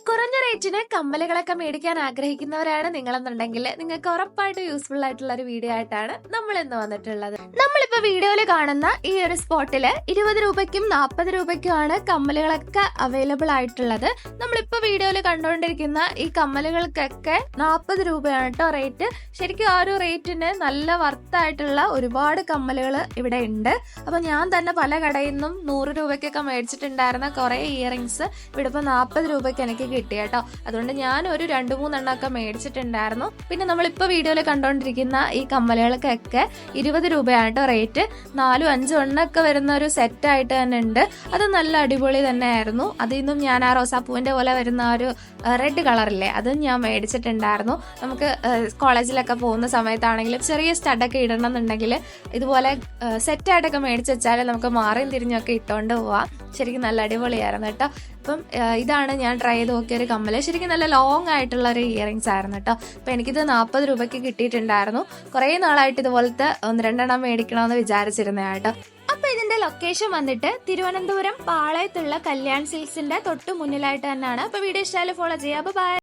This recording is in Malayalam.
കുറഞ്ഞ റേറ്റിന് കമ്മലുകളൊക്കെ മേടിക്കാൻ ആഗ്രഹിക്കുന്നവരാണ് നിങ്ങളെന്നുണ്ടെങ്കിൽ നിങ്ങൾക്ക് ഉറപ്പായിട്ട് യൂസ്ഫുൾ ആയിട്ടുള്ള ഒരു വീഡിയോ ആയിട്ടാണ് നമ്മൾ ഇന്ന് വന്നിട്ടുള്ളത്. നമ്മളിപ്പോ വീഡിയോയിൽ കാണുന്ന ഈ ഒരു സ്പോട്ടില് 20 രൂപയ്ക്കും 40 രൂപയ്ക്കുമാണ് കമ്മലുകളൊക്കെ അവൈലബിൾ ആയിട്ടുള്ളത്. നമ്മളിപ്പോ വീഡിയോയിൽ കണ്ടുകൊണ്ടിരിക്കുന്ന ഈ കമ്മലുകൾക്കൊക്കെ 40 രൂപയാണ് കേട്ടോ റേറ്റ്. ശരിക്കും ആ ഒരു റേറ്റിന് നല്ല വർത്തായിട്ടുള്ള ഒരുപാട് കമ്മലുകൾ ഇവിടെ ഉണ്ട്. അപ്പൊ ഞാൻ തന്നെ പല കടയിൽ നിന്നും 100 രൂപയ്ക്കൊക്കെ മേടിച്ചിട്ടുണ്ടായിരുന്ന കുറെ ഇയറിങ്സ് ഇവിടെ ഇപ്പൊ 40 രൂപയ്ക്ക് എനിക്ക് കിട്ടി കേട്ടോ. അതുകൊണ്ട് ഞാൻ ഒരു 2-3 എണ്ണമൊക്കെ മേടിച്ചിട്ടുണ്ടായിരുന്നു. പിന്നെ നമ്മളിപ്പോ വീഡിയോയിൽ കണ്ടോണ്ടിരിക്കുന്ന ഈ കമ്മലുകൾക്കൊക്കെ 20 രൂപയാണ് കേട്ടോ റേറ്റ്. 4-5 എണ്ണമൊക്കെ വരുന്ന ഒരു സെറ്റ് ആയിട്ട് തന്നെ ഉണ്ട്. അത് നല്ല അടിപൊളി തന്നെ ആയിരുന്നു. അതിൽ നിന്നും ഞാൻ ആ റോസാപ്പൂവിന്റെ പോലെ വരുന്ന ആ ഒരു റെഡ് കളറില്ലേ, അതും ഞാൻ മേടിച്ചിട്ടുണ്ടായിരുന്നു. നമുക്ക് കോളേജിലൊക്കെ പോകുന്ന സമയത്താണെങ്കിലും ചെറിയ സ്റ്റഡൊക്കെ ഇടണം എന്നുണ്ടെങ്കിൽ ഇതുപോലെ സെറ്റായിട്ടൊക്കെ മേടിച്ച് വെച്ചാൽ നമുക്ക് മാറിയും തിരിഞ്ഞൊക്കെ ഇട്ടുകൊണ്ട് പോവാം. ശരിക്കും നല്ല അടിപൊളിയായിരുന്നു കേട്ടോ. അപ്പം ഇതാണ് ഞാൻ ട്രൈ ചെയ്ത് നോക്കിയ ഒരു കമ്മല്. ശരിക്കും നല്ല ലോങ് ആയിട്ടുള്ള ഒരു ഇയറിങ്സ് ആയിരുന്നു കേട്ടോ. അപ്പം എനിക്കിത് 40 രൂപയ്ക്ക് കിട്ടിയിട്ടുണ്ടായിരുന്നു. കുറേ നാളായിട്ട് ഇതുപോലത്തെ 1-2 എണ്ണം മേടിക്കണമെന്ന് വിചാരിച്ചിരുന്ന കേട്ടോ. അപ്പൊ ഇതിന്റെ ലൊക്കേഷൻ വന്നിട്ട് തിരുവനന്തപുരം പാളയത്തുള്ള കല്യാൺ സിൽക്സിന്റെ തൊട്ട് മുന്നിലായിട്ട് തന്നെയാണ്. അപ്പൊ വീഡിയോ ഇഷ്ടമായാലും ഫോളോ ചെയ്യാം. ബൈ.